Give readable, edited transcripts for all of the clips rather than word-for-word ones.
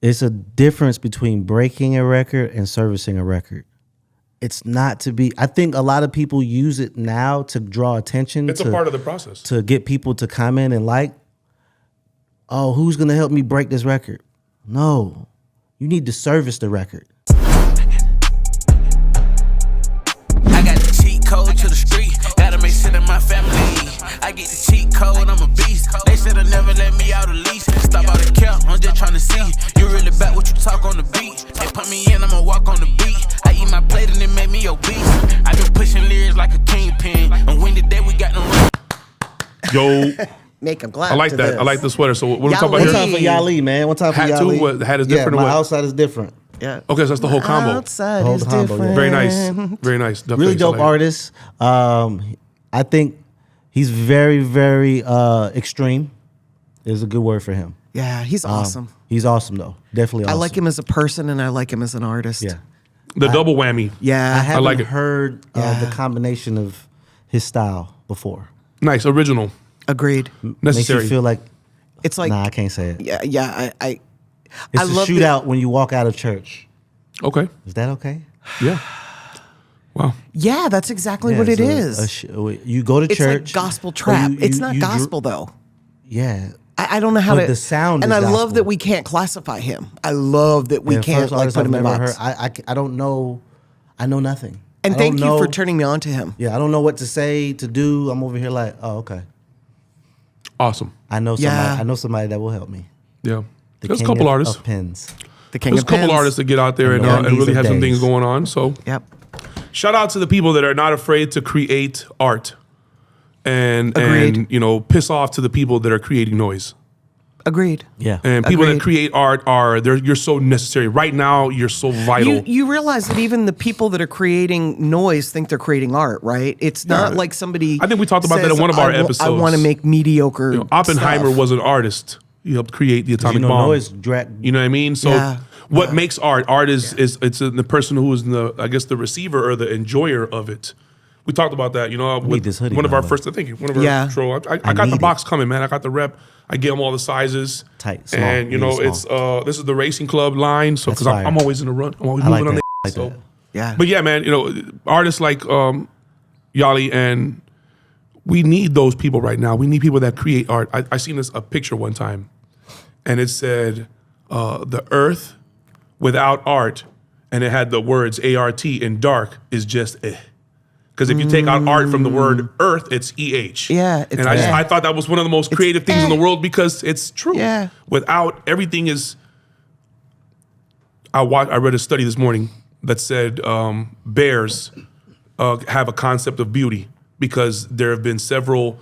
It's a difference between breaking a record and servicing a record. It's not to be. I think a lot of people use it now to draw attention. It's a part of the process. To get people to comment and like, oh, who's going to help me break this record? No, you need to service the record. I got the cheat code to the street. Gotta make sure that my family. I get the cheat code, I'm a beast. They should've never let me out of lease. Stop all the cap, I'm just trying to see. You really back what you talk on the beat. They put me in, I'ma walk on the beat. I eat my plate and it made me obese. I been pushing lyrics like a kingpin. And when the day we got no. Yo. Make him glad. I like that. This. I like the sweater. So what are we talking about One here? time for Yali, man. One time for Hat Yali. too? What, hat is different or my what? outside is different. Yeah. Okay, so that's the whole combo. Outside Whole is combo, different. yeah. Very nice. Very nice. Definitely Really dope like it. artist. I think he's very, very extreme is a good word for him. Yeah, he's awesome. He's awesome, though. Definitely awesome. I like him as a person and I like him as an artist. Yeah. The double whammy. Yeah. I haven't like it. heard the combination of his style before. Nice. Original. Agreed. Necessary. Makes you feel like, It's like, nah, I can't say it. yeah. I It's a love shootout when you walk out of church. Okay. Is that okay? Yeah. Wow. Yeah, that's exactly Yeah, what it it's is. you go to It's church. like gospel trap. It's not you gospel though. Yeah. I don't know how But to. the sound and is I love gospel. that we can't classify him. I love that we Yeah, can't first like artist put him I've in a never box. heard. I don't know. I know nothing. And I thank don't you for know- turning me on to him. Yeah, I don't know what to say, to do. I'm over here like, oh, okay. Awesome. I know somebody. Yeah. I know somebody that will help me. Yeah. The There's a king couple of- artists. of pens. The king There's a of couple pens. artists that get out there and, Yeah, and these really are have some days. things going on. So Yep. shout out to the people that are not afraid to create art and Agreed. piss off to the people that are creating noise. Agreed. Yeah. And people Agreed. that create art you're so necessary. Right now, you're so vital. You realize that even the people that are creating noise think they're creating art, right? It's not Yeah. like somebody. I think we talked about that says, in one of our I episodes. want to make mediocre. Oppenheimer stuff. was an artist. He helped create the atomic bomb. noise drag. You know what I mean? So Yeah. what makes art? Art is the person who is the receiver or the enjoyer of it. We talked about that, with this hoodie, one of by our the way. first, I think, one of our Yeah. troll. I got the need box coming, man. I got the rep. I get them all the sizes. Tight, small, And, really it's this is the Racing Club line. So, That's because fire. I'm always in the run. I'm always I like moving on that. the I like so. that. Yeah. But yeah, man, artists like Yali, and we need those people right now. We need people that create art. I seen a picture one time, and it said, the earth without art, and it had the words ART in dark is just eh. Because if you take out art from the word earth, it's EH. Yeah, it's and eh. I thought that was one of the most creative things in the world because it's true. Yeah. Without everything is. I read a study this morning that said bears have a concept of beauty because there have been several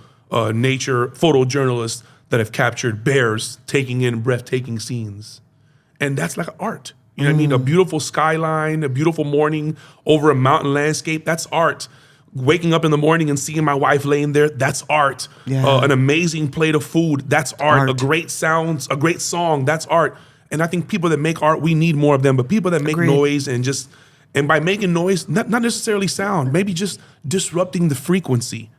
nature photojournalists that have captured bears taking in breathtaking scenes. And that's like art. You know what I mean? A beautiful skyline, a beautiful morning over a mountain landscape, that's art. Waking up in the morning and seeing my wife laying there, that's art. Yeah. An amazing plate of food, that's art. Art. A great sound, a great song, that's art. And I think people that make art, we need more of them. But people that make Agreed. noise and by making noise, not necessarily sound, maybe just disrupting the frequency,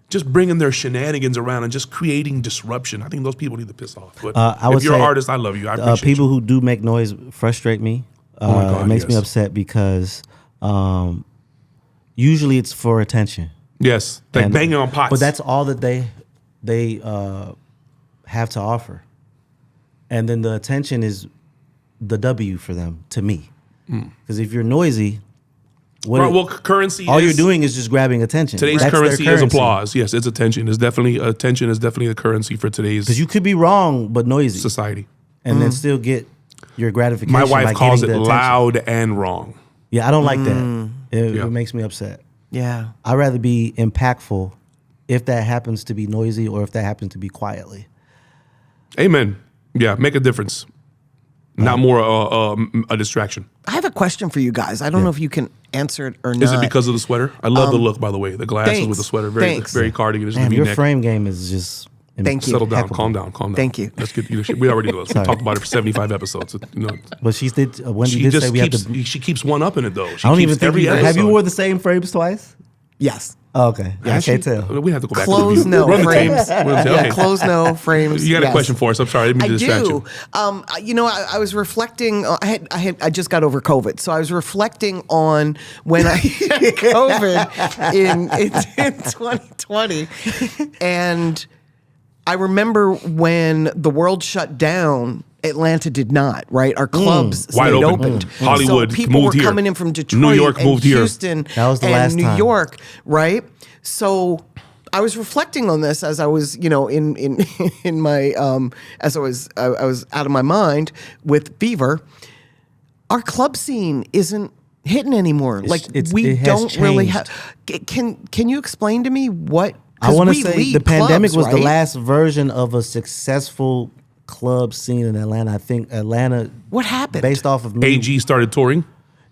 just bringing their shenanigans around and just creating disruption. I think those people need to piss off. But I would if you're an say, artist, I love you. I appreciate people you. who do make noise frustrate me. Oh my God, it makes me yes. upset because usually it's for attention. Yes, like And- banging on pots. But that's all that they have to offer. And then the attention is the W for them, to me. Because if you're noisy, currency. all is, you're doing is just grabbing attention. Today's That's their currency is applause. Yes, it's attention. Attention is definitely the currency for today's Because you could be wrong, but noisy. society. And then still get your gratification. My wife by calls it getting the attention. loud and wrong. Yeah, I don't like that. Yeah. It makes me upset. Yeah. I'd rather be impactful if that happens to be noisy or if that happens to be quietly. Amen. Yeah, make a difference. Not more a distraction. I have a question for you guys. I don't know if you can answer it or not. Is it because of the sweater? I love the look, by the way. The glasses thanks. with the sweater. Thanks. Very cardigan. It's Man, the your V-neck. frame game is just Thank you. Settle down. impeccable. Calm down. Thank you. Let's get we already know this. We talked about it for 75 episodes. But she did. Wendy She did just say we have keeps to. she keeps one up in it though. She I don't keeps even think every you have you episode. wore the same frames twice. Yes. Oh, okay. Yeah, I Has she? can't tell. We have to go back. Close and review. no Run the frames. tapes. Yeah, close no frames. You got a yes. question for us? I'm sorry, I didn't mean I to distract do. you. I was reflecting. I just got over COVID, so I was reflecting on when I had COVID in 2020, and I remember when the world shut down. Atlanta did not, right? Our clubs Wide stayed open. opened. Hollywood so people moved were here. coming in from Detroit, New York and moved here. Houston, That was the and last New time. York, right? So I was reflecting on this as I was, in my as I was out of my mind with fever. Our club scene isn't hitting anymore. it has don't really changed. have. Can you explain to me what? I want to we say lead the pandemic clubs, was the right? last version of a successful club scene in Atlanta. I think Atlanta. What happened? Based off of me, AG started touring.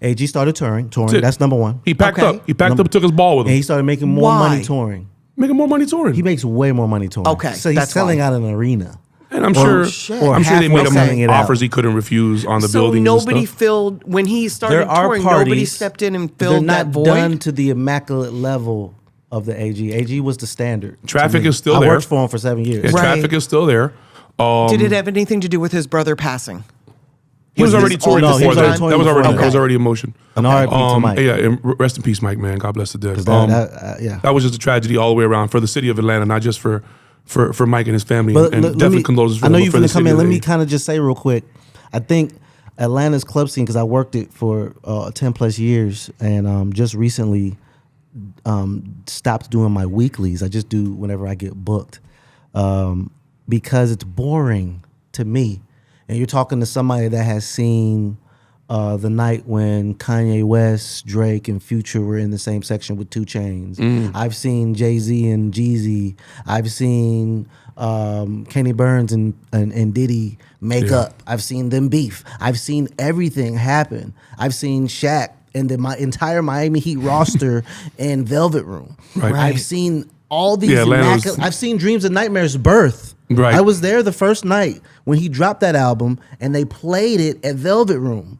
AG started touring. it. That's number one. He packed Okay. up. He packed up, took his ball with And he him. started making more Why? money touring. Making more money touring. He makes way more money touring. Okay, So he's that's selling why. out an arena. and I'm Or- sure, or I'm sure they made halfway selling him it out. offers he couldn't refuse on the So buildings. nobody and stuff. filled when he started There are touring. parties. Nobody stepped in and They're filled not that void. done to the immaculate level of the AG. AG was the standard. to Traffic me. is still I there. worked for him for 7 years. Yeah, Right. traffic is still there. Did it have anything to do with his brother passing? He was Was already this all touring no, he before was that. already touring That was already before that was that. already emotion. An RIP to Mike. Yeah, and rest in peace, Mike. Man, God bless the dead. Yeah. That was just a tragedy all the way around for the city of Atlanta, not just for Mike and his family. But and let definitely me- condolences for I know them, you're for the going to come city in. of Let me LA. kind of just say real quick. I think Atlanta's club scene, because I worked it for 10 plus years, and just recently stopped doing my weeklies. I just do whenever I get booked, because it's boring to me. And you're talking to somebody that has seen the night when Kanye West, Drake, and Future were in the same section with 2 Chainz. I've seen Jay-Z and Jeezy. I've seen Kenny Burns and Diddy make up. I've seen them beef. I've seen everything happen. I've seen Shaq and my entire Miami Heat roster in Velvet Room. Right. I've seen all these Atlanta was- I've seen Dreams and Nightmares birth. Right. I was there the first night when he dropped that album, and they played it at Velvet Room.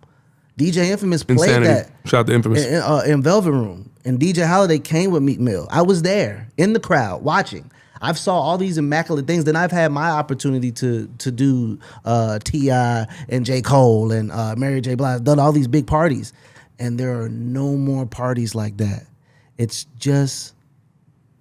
DJ Infamous played Insanity. that Shout out to Infamous. in Velvet Room, and DJ Holiday came with Meek Mill. I was there in the crowd watching. I've saw all these immaculate things. Then I've had my opportunity to do T.I. and J. Cole and Mary J. Blige. I've done all these big parties, and there are no more parties like that. It's just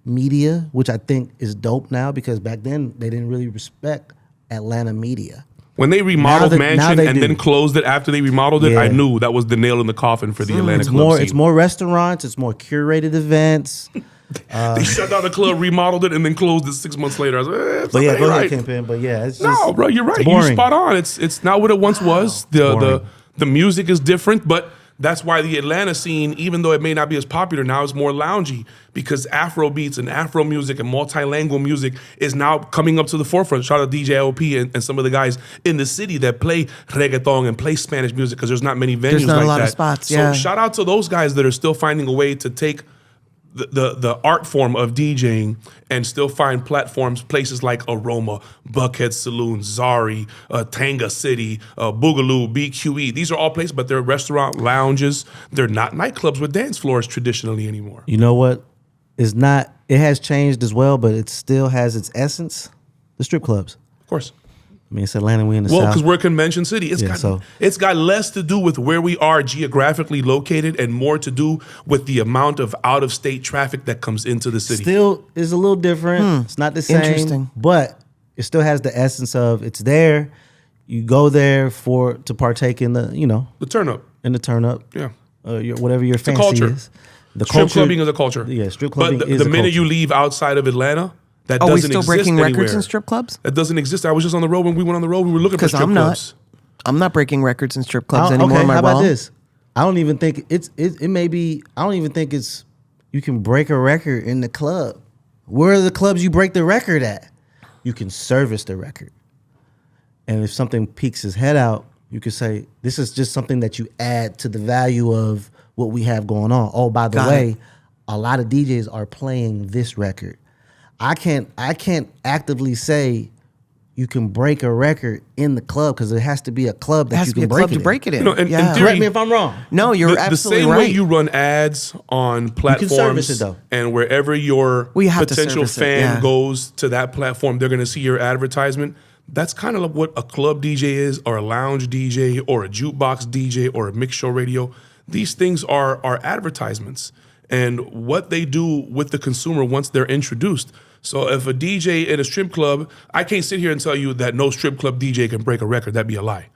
media, which I think is dope now, because back then they didn't really respect Atlanta media. When they remodeled now Mansion they and do. then closed it after they remodeled it, Yeah. I knew that was the nail in the coffin for the Atlanta It's club more, scene. it's more restaurants. It's more curated events. They shut down the club, remodeled it, and then closed it 6 months later. I was like, But yeah, go ahead, right. Kingpin. But yeah, it's just, No, bro, you're right. it's You're boring. spot on. It's not what it once was. boring. The music is different, but that's why the Atlanta scene, even though it may not be as popular now, is more loungy, because Afro beats and Afro music and multilingual music is now coming up to the forefront. Shout out to DJ LP and some of the guys in the city that play reggaeton and play Spanish music, because there's not many venues not a like lot of that. spots, So yeah. shout out to those guys that are still finding a way to take the art form of DJing and still find platforms, places like Aroma, Buckhead Saloon, Zari, Tanga City, Boogaloo, BQE. These are all places, but they're restaurant lounges. They're not nightclubs with dance floors traditionally anymore. You know what? It's not. It has changed as well, but it still has its essence. The strip clubs. Of course. I mean, it's Atlanta. We in the Well, South. because we're a convention city. Yeah, It's got less to do with where we are geographically located and more to do with the amount of out-of-state traffic that comes into the city. Still is a little different. It's not the same. Interesting. But it still has the essence of it's there. You go there to partake in the the turn up. in the turn up. Yeah. Whatever your fancy culture. is. The Strip clubbing is a culture. Yeah, strip clubbing But is the a minute culture. you leave outside of Atlanta, that Are doesn't we still exist breaking anywhere. records in strip clubs? That doesn't exist. I was just on the road. When we went on the road, we were looking for Because strip I'm clubs. not. I'm not breaking records in strip clubs Oh, anymore. okay, Am I how about wrong? this? I don't even think it may be. I don't even think it's you can break a record in the club. Where are the clubs you break the record at? You can service the record, and if something peeks his head out, you could say this is just something that you add to the value of what we have going on. Oh, by the Got way, it. a lot of DJs are playing this record. I can't actively say you can break a record in the club because it has to be a club that It has you to be can a break club it to break it in. You know, in yeah. theory- Correct me if I'm wrong. No, you're the absolutely same right. way you run ads on platforms service it, though. and wherever your Well, you have to potential service it, fan yeah. goes to that platform, they're going to see your advertisement. That's kind of like what a club DJ is, or a lounge DJ, or a jukebox DJ, or a mix show radio. These things are advertisements and what they do with the consumer once they're introduced. So if a DJ in a strip club, I can't sit here and tell you that no strip club DJ can break a record. That'd be a lie.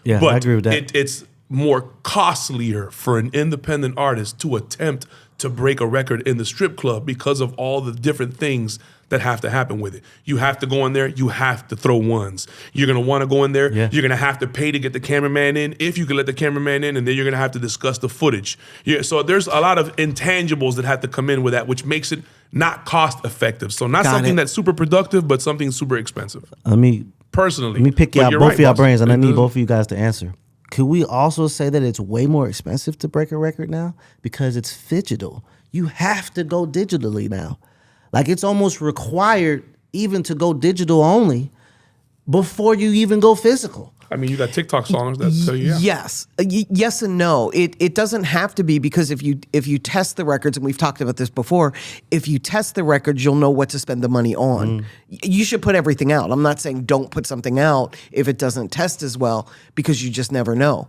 Yeah, But I agree with that. it's more costlier for an independent artist to attempt to break a record in the strip club because of all the different things that have to happen with it. You have to go in there, you have to throw ones. You're gonna wanna go in there, Yeah. you're gonna have to pay to get the cameraman in, if you can let the cameraman in, and then you're gonna have to discuss the footage. Yeah, so there's a lot of intangibles that have to come in with that, which makes it not cost effective. So not Got something it. that's super productive, but something super expensive. Let me Personally. pick But y'all, you're both right, of y'all boss. brains, and I It need does- both of you guys to answer. Could we also say that it's way more expensive to break a record now because it's digital? You have to go digitally now. Like it's almost required even to go digital only before you even go physical. I mean, you got TikTok songs that tell you, yeah. Yes, yes and no. It doesn't have to be, because if you test the records, and we've talked about this before, if you test the records, you'll know what to spend the money on. You should put everything out. I'm not saying don't put something out if it doesn't test as well, because you just never know.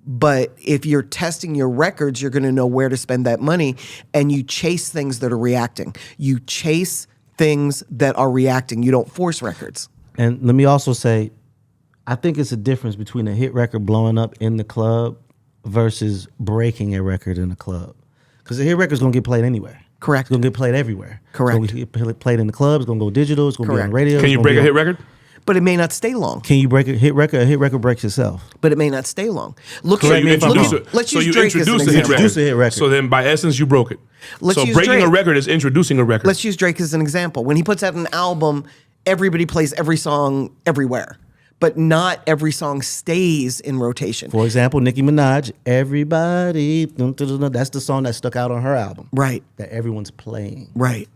But if you're testing your records, you're going to know where to spend that money, and you chase things that are reacting. You chase things that are reacting. You don't force records. And let me also say, I think it's a difference between a hit record blowing up in the club versus breaking a record in the club. Because a hit record's gonna get played anywhere. Correct. It's gonna get played everywhere. Correct. It's gonna get played in the club. It's gonna go digital. It's gonna be on Correct. radio. Can it's you gonna break be a on- hit record? But it may not stay long. Can you break a hit record? A hit record breaks itself. But it may not stay long. Look So at you introduce it. Let's so use you Drake as an introduce a hit example. record. Introduce a hit record. So then, by essence, you broke it. Let's so use breaking a Drake. record is introducing a record. Let's use Drake as an example. When he puts out an album, everybody plays every song everywhere, but not every song stays in rotation. For example, Nicki Minaj, Everybody, dun, dun, dun, dun, that's the song that stuck out on her album. Right, That everyone's playing. right,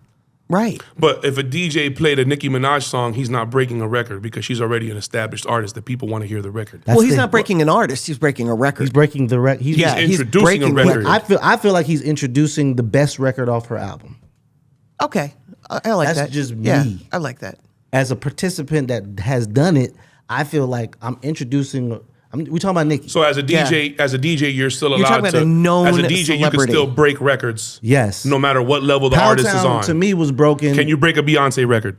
right. But if a DJ played a Nicki Minaj song, he's not breaking a record because she's already an established artist that people want to hear the record. That's Well, he's the- not breaking an artist. He's breaking a record. He's breaking the record. He's Yeah, he's introducing a breaking record. I feel like he's introducing the best record off her album. Okay, I like That's that. just Yeah, me. I like that. As a participant that has done it, I feel like I'm introducing. We talking about Nicki. So as a DJ, you're still allowed You're talking about to. a known as a DJ, you can celebrity. still break records. Yes. No matter what level the Power artist is Town, on. to me, was broken. Can you break a Beyonce record?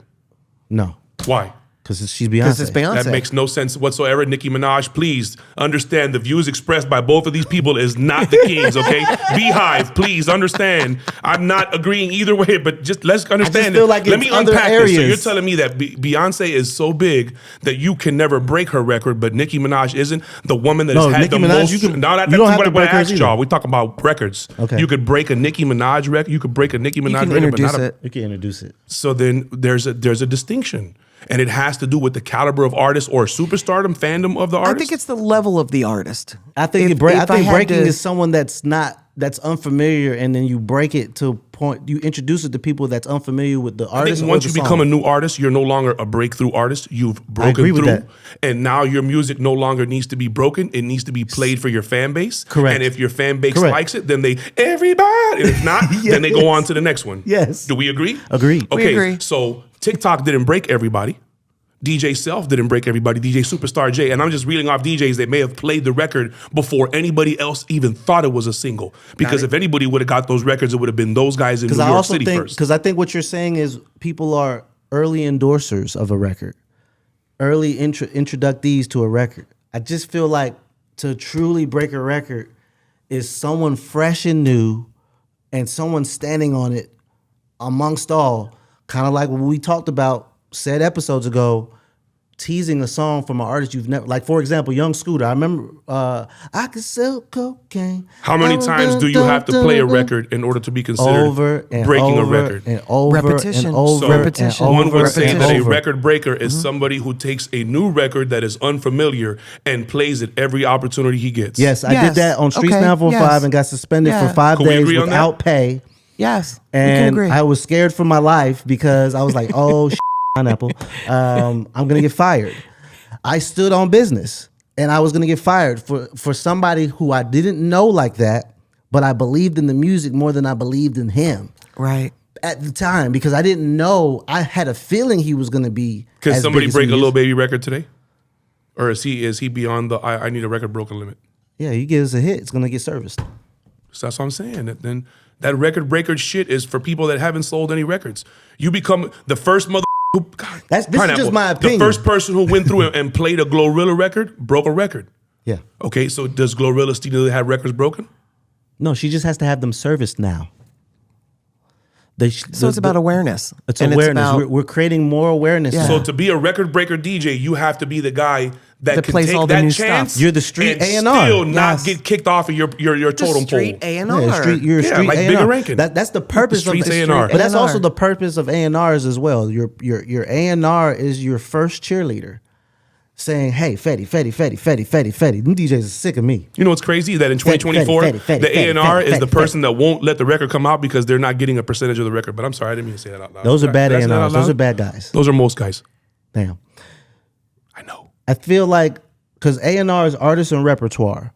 No, Why? because she's Beyonce. Because it's Beyonce. That makes no sense whatsoever. Nicki Minaj, please understand the views expressed by both of these people is not the king's, okay? Beehive, please understand. I'm not agreeing either way, but just let's understand. feel like Let it's me other unpack this. So areas. you're telling me that Beyonce is so big that you can never break her record, but Nicki Minaj isn't the woman that No, has had Nicki the Minaj, most. you can- No, you that's don't have what to I break hers asked either. y'all. We talk about records. Okay. You could break a Nicki Minaj record. You could break a Nicki Minaj can record, but introduce not a, it. You can introduce it. so then there's a distinction. And it has to do with the caliber of artist or superstardom, fandom of the artist. I think it's the level of the artist. I think If I I think had breaking to- is someone that's unfamiliar, and then you break it to a point. You introduce it to people that's unfamiliar with the I artist. think once or you the become a song. new artist, you're no longer a breakthrough artist. You've broken agree with through, that. and now your music no longer needs to be broken. It needs to be played for your fan base. Correct. And if your fan base Correct. likes it, then they everybody. And if not, then they go on to the next one. Yes. Do we agree? Agreed. We Okay. agree. So TikTok didn't break everybody. DJ Self didn't break everybody. DJ Superstar J, and I'm just reeling off DJs that may have played the record before anybody else even thought it was a single. Because if anybody would have got those records, it would have been those guys in New Because I York also City think first. because I think what you're saying is people are early endorsers of a record, early introductees to a record. I just feel like to truly break a record is someone fresh and new, and someone standing on it amongst all. Kind of like what we talked about said episodes ago, teasing a song from an artist you've never, like for example, Young Scooter. I remember I could sell cocaine. How many times do you have to play a record in order to be considered over and breaking over a record? and over Repetition. and over So Repetition. and over one would say and that a over. record breaker is somebody who takes a new record that is unfamiliar and plays it every opportunity he gets. Yes, I Yes. did that on Streets Okay. 945 Yes. and got suspended Yeah. for 5 Can we days agree on without that? pay. Yes, we can And agree. I was scared for my life because I was like, oh, pineapple. I'm gonna get fired. I stood on business, and I was gonna get fired for somebody who I didn't know like that, but I believed in the music more than I believed in him. Right. At the time, because I didn't know, I had a feeling he was gonna be. Could as somebody big as break he a is. Lil Baby record today? Or is he beyond the I need a record broken limit? Yeah, he gives a hit, it's gonna get serviced. So that's what I'm saying. Then that record breaker shit is for people that haven't sold any records. You become the first mother. God, This is just my opinion. The first person who went through and played a Glorilla record broke a record. Yeah. Okay, so does Glorilla still have records broken? No, she just has to have them serviced now. So it's about awareness. It's And awareness. about- We're creating more awareness. Yeah. So to be a record breaker DJ, you have to be the guy that can plays take all the that new chance. stuff. You're the street and A&R. still not Yes. get kicked off of your the totem street pole. A&R. You're a Yeah, street like A&R. Bigger Rankin. That's the purpose The of streets the A&R. But that's A&R. also the purpose of A&Rs as well. Your A&R is your first cheerleader, saying, "Hey, Fetty. Them DJs are sick of me." You know what's crazy? That in 2024, Fetty, the A&R is the Fetty. person that won't let the record come out because they're not getting a percentage of the record. But I'm sorry, I didn't mean to say that out loud. Those are bad That's not A&Rs. out Those loud? are bad guys. Those are most guys. Damn. I know. I feel like because A&R is artists and repertoire,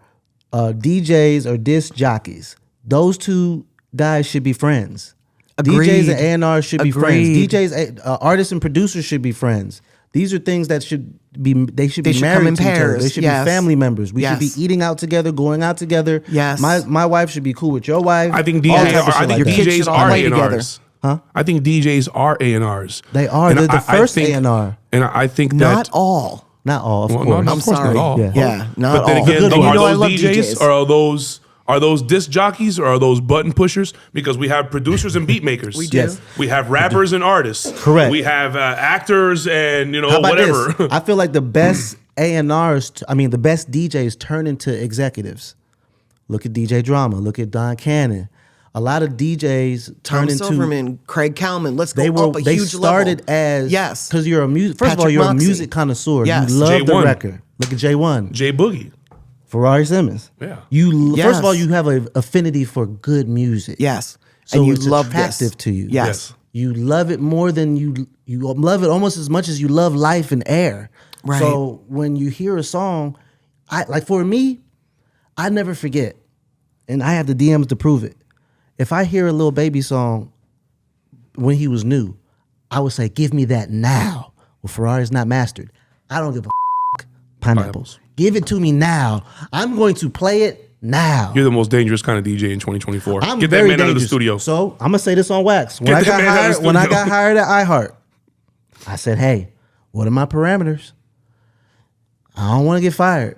DJs or disc jockeys. Those two guys should be friends. Agreed. DJs and A&R should be Agreed. friends. Artists and producers should be friends. These are things that should be. They should They be should married come in to each other. pairs. They should Yes. be family members. We Yes. should be eating out together, going out together. Yes. My wife should be cool with your wife. I think All DJs type of are, shit I think like that. Your kids DJs should all are play together. A&Rs. Huh? I think DJs are A&Rs. They are. And They're the I first think- A&R. And I think Not that all. Not all, of Well, course. no, I'm of course sorry. not all. Yeah. Yeah, not But then all. again, The good though, ones. are You know I those love DJs DJs. or are those disc jockeys or are those button pushers? Because we have producers and beat makers. We do. Yes. We have rappers and artists. Correct. We have actors and How about whatever. this? I feel like the best A&Rs, the best DJs turn into executives. Look at DJ Drama. Look at Don Cannon. A lot of DJs Tom turn into. Silverman, Craig Kalman. Let's go up a They huge started level. as Yes. because you're a music. First of all, Patrick you're Moxie. a music connoisseur. Yes. You love the J1. record. Look at J1, Jay Boogie. Ferrari Simmons. Yeah. First of all, Yes. you have an affinity for good music. Yes. So and you it's love attractive this. to you. Yes. Yes. You love it more than you love it almost as much as you love life and air. Right. So when you hear a song, for me, I never forget, and I have the DMs to prove it. If I hear a Lil Baby song when he was new, I would say, "Give me that now." Well, Ferrari's not mastered. I don't give a pineapples. Give it to me now. I'm going to play it now. You're the most dangerous kind of DJ in 2024. I'm Get that very man out of the dangerous. studio. So I'm gonna say this on wax. When Get I that got man out of hired, the when I studio. got hired at iHeart, I said, "Hey, what are my parameters? I don't want to get fired.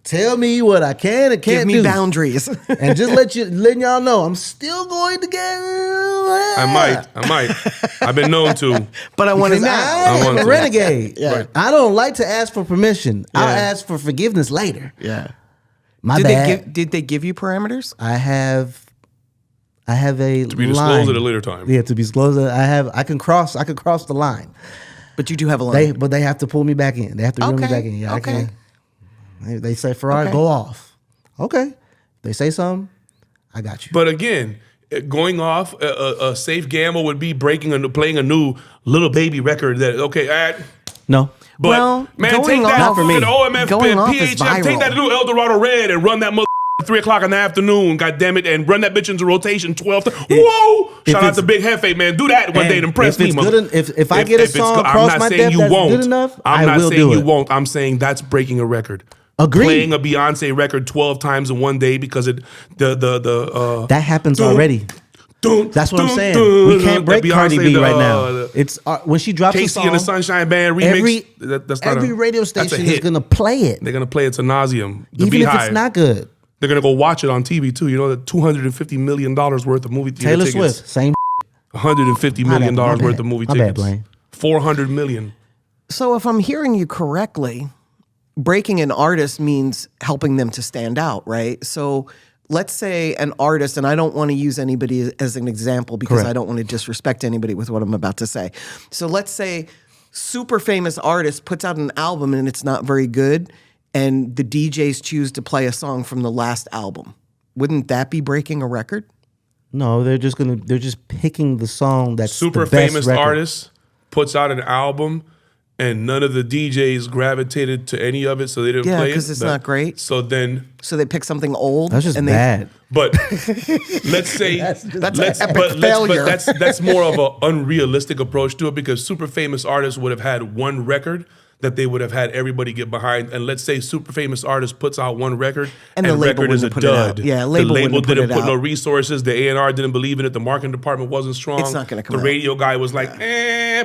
Tell me what I can and Give can't me do, boundaries. and just letting y'all know I'm still going to get. I might. I've been known to. but I want it Because now. I am want a to. renegade. Yeah. I don't like to ask for permission. I'll Yeah. ask for forgiveness later. Yeah. My Did bad. did they give you parameters? I have a To be disclosed at a later time. Yeah, to be disclosed. I can cross the line. But you do have a line. But they have to pull me back in. They have to reel me Okay, back in. Yeah, okay. I can. They say Ferrari, Okay. go off. Okay. They say something, I got you. But again, going off a safe gamble would be playing a new Little Baby record. No. But Well, man, going take that off- Not for me. fucking OMF Going off is PHF, take viral. that new El Dorado Red and run that mother 3 o'clock in the afternoon, God damn it, and run that bitch into rotation 12 times. Whoa! if Shout out it's- to Big Hefe, man. Do that one day and impress if me, it's mother. good if I get a it's song good- across I'm not my saying depth you that's won't. good enough, I'm I not will saying do you it. won't. I'm saying that's breaking a record. Agreed. Playing a Beyonce record 12 times in one day because That happens already. That's what I'm saying. We can't break Cardi B right now. It's when she drops a Casey song, and the Sunshine Band remix. That's not every radio that's a station is hit. gonna play it, They're gonna play it to nauseum. The even if Beehive. it's not good. They're gonna go watch it on TV too. You know that $250 million worth of movie theater Taylor tickets. Swift, same. $150 million My bad. worth of movie My bad, tickets. Blaine. 400 million. So if I'm hearing you correctly, breaking an artist means helping them to stand out, right? So let's say an artist, and I don't want to use anybody as an example because Correct. I don't want to disrespect anybody with what I'm about to say. So let's say super famous artist puts out an album and it's not very good, and the DJs choose to play a song from the last album. Wouldn't that be breaking a record? No, they're just picking the song that's Super the best famous record. artist puts out an album and none of the DJs gravitated to any of it, so they didn't Yeah, play it. 'cause it's not great. So then, So they pick something old. That's just and bad. but let's say That's an epic failure. But that's more of an unrealistic approach to it, because super famous artists would have had one record that they would have had everybody get behind. And let's say super famous artist puts out one record And the label record is a wouldn't put it out. dud. Yeah, the label label wouldn't put didn't it put no out. resources. The A&R didn't believe in it. The marketing department wasn't strong. It's not gonna come The out. radio guy was like,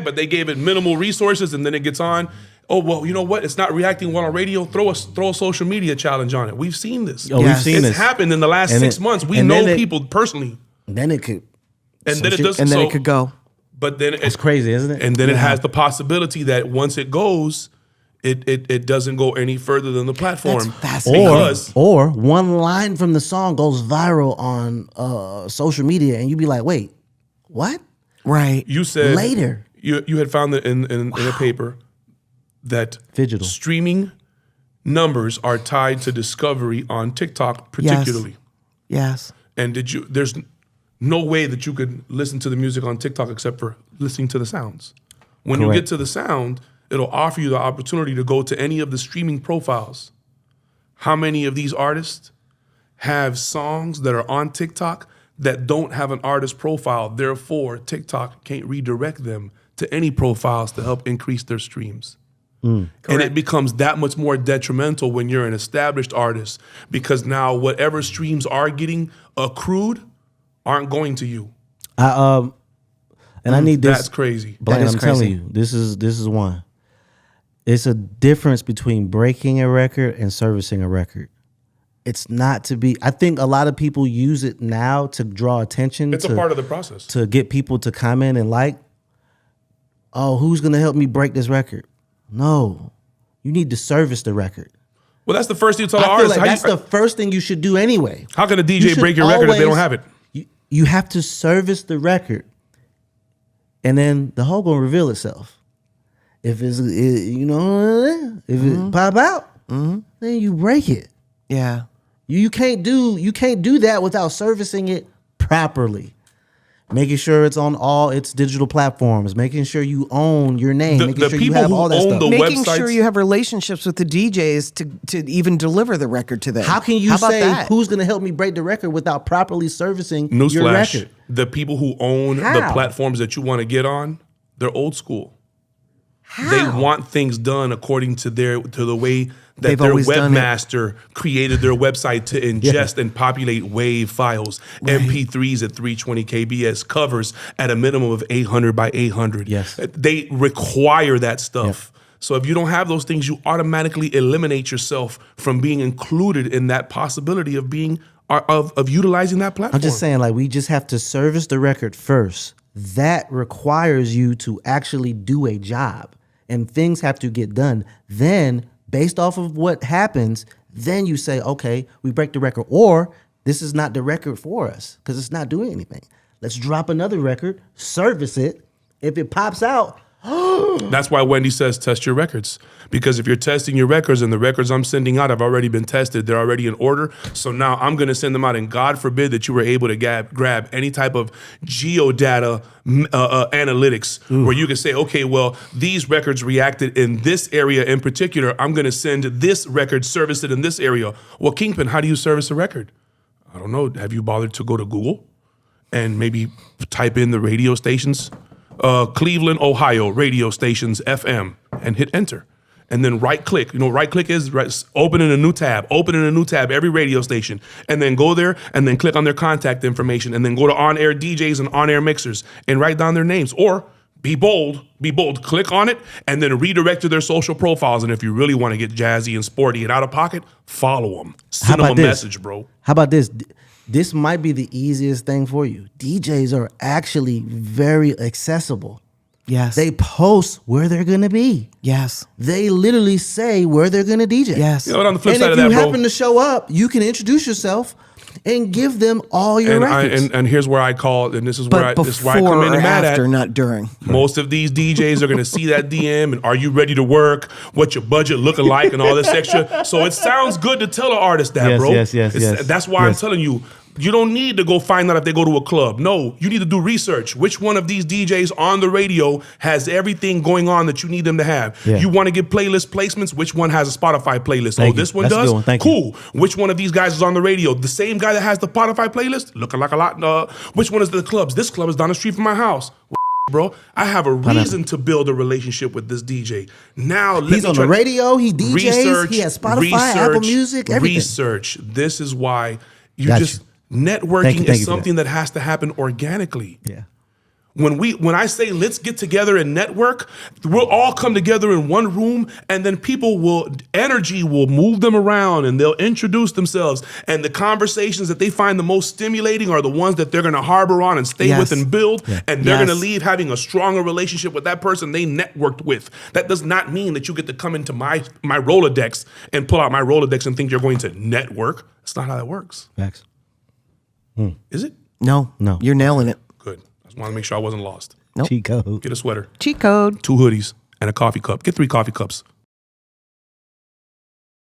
but they gave it minimal resources, and then it gets on. Oh, well, you know what? It's not reacting well on radio. Throw a social media challenge on it. We've seen this. Oh, Yes. we've seen It's this. happened in the last And 6 it- months. We and know then it- people personally. Then it could. And then it does. and then so- it could go. But then It's crazy, isn't it? And then it has the possibility that once it goes, it doesn't go any further than the platform. That's fascinating. Because Or one line from the song goes viral on social media, and you be like, "Wait, what?" Right. you said Later. you had found that in a paper that Digital. streaming numbers are tied to discovery on TikTok particularly. Yes. And there's no way that you could listen to the music on TikTok except for listening to the sounds. When you Correct. get to the sound, it'll offer you the opportunity to go to any of the streaming profiles. How many of these artists have songs that are on TikTok that don't have an artist profile? Therefore, TikTok can't redirect them to any profiles to help increase their streams. And it becomes that much more detrimental when you're an established artist, because now whatever streams are getting accrued aren't going to you. And I need this. That's crazy. Blaine, That is I'm telling crazy. you, this is one. It's a difference between breaking a record and servicing a record. It's not to be. I think a lot of people use it now to draw attention. It's a part of the process. to get people to comment and like. Oh, who's gonna help me break this record? No, you need to service the record. Well, that's the first thing you tell the I feel artist. like that's the first thing you should do anyway. how can a You DJ should break your record if they don't always- have it? You have to service the record, and then the whole gonna reveal itself. If if it pop out, then you break it. Yeah. You can't do that without servicing it properly. Making sure it's on all its digital platforms, making sure you own your name, The- making the sure you people have who all that own stuff. the Making sure websites- you have relationships with the DJs to even deliver the record to them. How can you about say that? who's going to help me break the record without properly servicing your Newsflash: record? the people who own the How? platforms that you want to get on, they're old school. They want things done according to the way that They've their always done it. webmaster created their website to ingest and populate WAV files, MP3s at 320 kbs, covers at a minimum of 800 by 800. Yes. They require that stuff. So if you don't have those things, you automatically eliminate yourself from being included in that possibility of being of utilizing that platform. I'm just saying, like, we just have to service the record first. That requires you to actually do a job, and things have to get done. Then, based off of what happens, then you say, okay, we break the record, or this is not the record for us because it's not doing anything. Let's drop another record, service it. If it pops out, That's why Wendy says test your records. Because if you're testing your records and the records I'm sending out have already been tested, they're already in order. So now I'm going to send them out, and God forbid that you were able to grab any type of geodata analytics where you can say, okay, well, these records reacted in this area in particular. I'm going to send this record, service it in this area. Well, Kingpin, how do you service a record? I don't know. Have you bothered to go to Google and maybe type in the radio stations? Cleveland, Ohio radio stations FM, and hit enter. And then right click. You know, right click is open in a new tab. Open in a new tab, every radio station. And then go there and then click on their contact information. And then go to on-air DJs and on-air mixers and write down their names. Or be bold, click on it, and then redirect to their social profiles. And if you really want to get jazzy and sporty and out of pocket, follow them. Send them a message, bro. How about this? This might be the easiest thing for you. DJs are actually very accessible. Yes. They post where they're going to be. Yes. They literally say where they're going to DJ. Yes. You know what, on the flip And side if of you that, bro, happen to show up, you can introduce yourself and give them all your records. and here's where I call, and this is where But this is where I before come in or and mad after, at. not during. Most of these DJs are going to see that DM and are you ready to work? What's your budget looking like and all this extra. So it sounds good to tell an artist that, Yes, bro. yes. That's why I'm telling you, You don't need to go find out if they go to a club. No, you need to do research. Which one of these DJs on the radio has everything going on that you need them to have? Yeah. You want to get playlist placements? Which one has a Spotify playlist? Thank you. This one That's a does? good one. Thank you. Cool. Which one of these guys is on the radio? The same guy that has the Spotify playlist? Looking like a lot. Which one is the clubs? This club is down the street from my house. Bro, I have a reason to build a relationship with this DJ. Now, He's on the radio. He DJs. Research, He has Spotify, Apple Music, everything. Research. This is why you Got just you. networking Thank you is for something that has to happen organically. Yeah. When I say let's get together and network, we'll all come together in one room, and then energy will move them around, and they'll introduce themselves, and the conversations that they find the most stimulating are the ones that they're going to harbor on and stay Yes. with and build, Yeah. and they're going to Yes. leave having a stronger relationship with that person they networked with. That does not mean that you get to come into my Rolodex and pull out my Rolodex and think you're going to network. That's not how that works. Facts. Is it? No, No. you're nailing it. Good. I just want to make sure I wasn't lost. Nope. Cheat code. Get a sweater, Cheat code. 2 hoodies, and a coffee cup. Get 3 coffee cups.